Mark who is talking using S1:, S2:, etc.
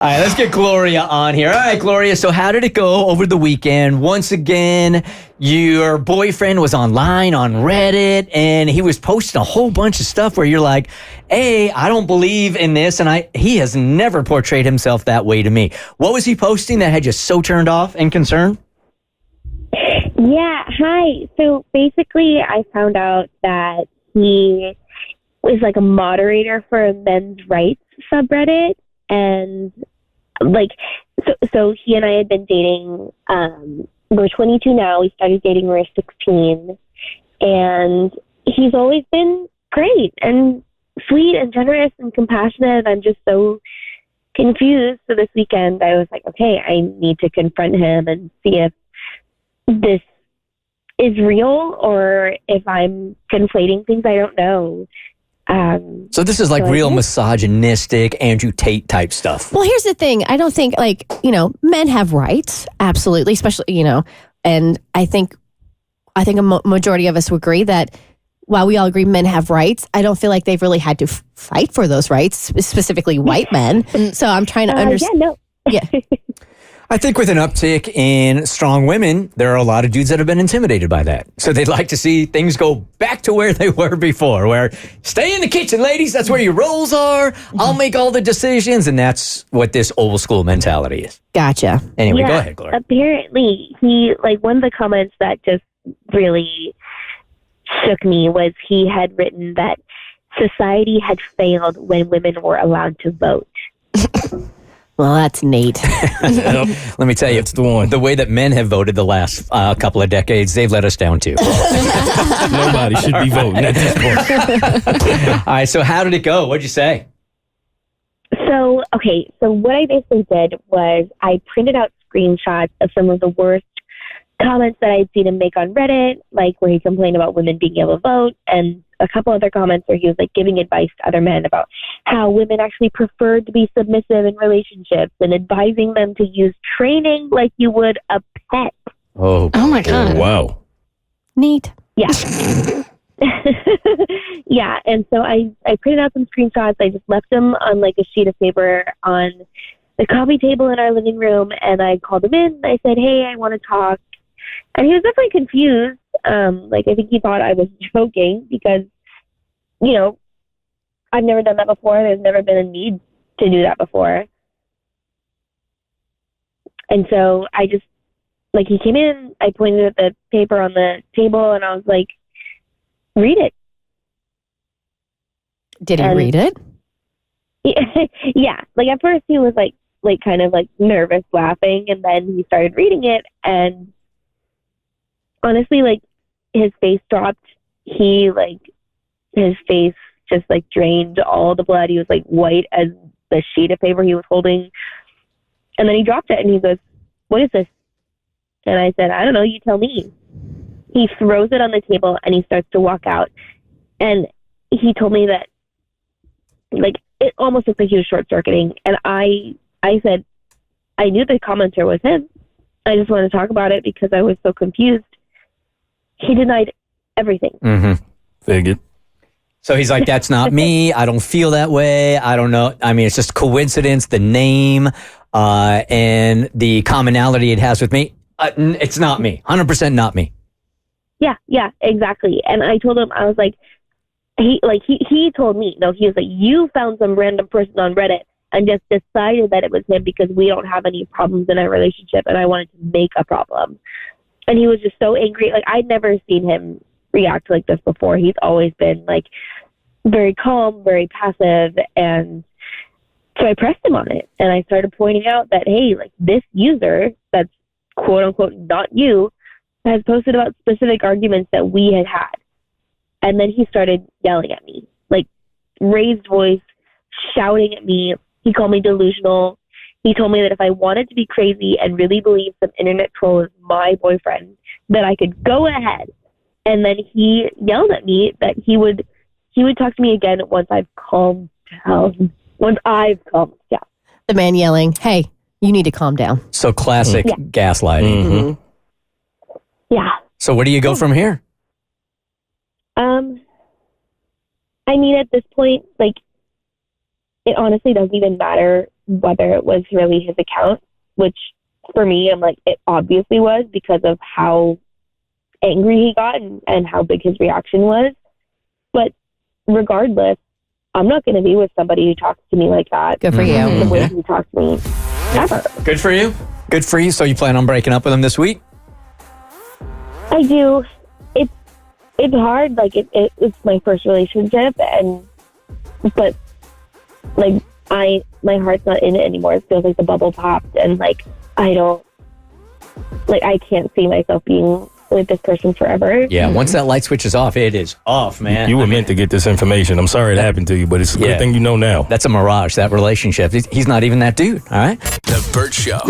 S1: All right, let's get Gloria on here. All right, Gloria, so how did it go over the weekend? Once again, your boyfriend was online on Reddit, and he was posting a whole bunch of stuff where you're like, hey, I don't believe in this, and he has never portrayed himself that way to me. What was he posting that had you so turned off and concerned?
S2: Yeah, hi. So basically, I found out that he was like a moderator for a men's rights subreddit, and so he and I had been dating. We're 22 now. We started dating when we were 16, and he's always been great and sweet and generous and compassionate. I'm just so confused. So this weekend, I was like, okay, I need to confront him and see if this is real or if I'm conflating things. I don't know.
S1: So this is like real misogynistic Andrew Tate type stuff.
S3: Well, here's the thing. I don't think men have rights. Absolutely. Especially, and I think a majority of us would agree that while we all agree men have rights, I don't feel like they've really had to fight for those rights, specifically white men. So I'm trying to understand. Yeah.
S1: I think with an uptick in strong women, there are a lot of dudes that have been intimidated by that. So they'd like to see things go back to where they were before, where stay in the kitchen, ladies. That's where your roles are. I'll make all the decisions. And that's what this old school mentality is.
S3: Gotcha.
S1: Anyway, go ahead, Gloria.
S2: Apparently, one of the comments that just really shook me was he had written that society had failed when women were allowed to vote.
S3: Well, that's neat.
S1: Let me tell you, it's the way that men have voted the last couple of decades, they've let us down too.
S4: Nobody should be voting at this point.
S1: All right, so how did it go? What'd you say?
S2: So what I basically did was I printed out screenshots of some of the worst comments that I'd seen him make on Reddit, like where he complained about women being able to vote, and a couple other comments where he was like giving advice to other men about how women actually preferred to be submissive in relationships and advising them to use training like you would a pet.
S3: Oh my God.
S4: Wow.
S3: Neat.
S2: Yeah. Yeah. And so I printed out some screenshots. I just left them on like a sheet of paper on the coffee table in our living room. And I called him in. I said, hey, I want to talk. And he was definitely confused. I think he thought I was joking because, I've never done that before. There's never been a need to do that before. And so I just, he came in, I pointed at the paper on the table and I was like, read it.
S3: Did he read it?
S2: Yeah. At first he was kind of nervous laughing, and then he started reading it, and honestly, his face dropped. His face just drained all the blood. He was white as the sheet of paper he was holding. And then he dropped it and he goes, what is this? And I said, I don't know, you tell me. He throws it on the table and he starts to walk out. And he told me that it almost looked like he was short-circuiting. And I said, I knew the commenter was him. I just wanted to talk about it because I was so confused. He denied everything.
S1: Mm-hmm.
S4: Figured.
S1: So he's like, that's not me. I don't feel that way. I don't know. I mean, it's just coincidence, the name, and the commonality it has with me. It's not me. 100% not me.
S2: Yeah, exactly. And I told him, I was like, he told me, no, he was like, you found some random person on Reddit and just decided that it was him because we don't have any problems in our relationship and I wanted to make a problem. And he was just so angry. I'd never seen him react like this before. He's always been very calm, very passive. And so I pressed him on it and I started pointing out that, hey, this user that's quote unquote not you has posted about specific arguments that we had had. And then he started yelling at me, raised voice, shouting at me. He called me delusional. He told me that if I wanted to be crazy and really believe some internet troll is my boyfriend, that I could go ahead. And then he yelled at me that he would talk to me again once I've calmed down.
S3: The man yelling, hey, you need to calm down.
S1: So classic gaslighting.
S4: Mm-hmm.
S2: Yeah.
S1: So where do you go from here?
S2: I mean, at this point, it honestly doesn't even matter whether it was really his account, which for me, I'm like, it obviously was because of how angry he got and how big his reaction was. But regardless, I'm not going to be with somebody who talks to me like that.
S3: Good for you.
S2: The way he talks to me, ever.
S1: Good for you. Good for you. So you plan on breaking up with him this week?
S2: I do. It's hard. Like it's my first relationship, but like my heart's not in it anymore. It feels like the bubble popped, and like I can't see myself being with this person forever.
S1: Yeah, once that light switches off, it is off, man.
S4: You were meant to get this information. I'm sorry it happened to you, but it's a good thing you know now.
S1: That's a mirage, that relationship. He's not even that dude, all right?
S5: The Bert Show.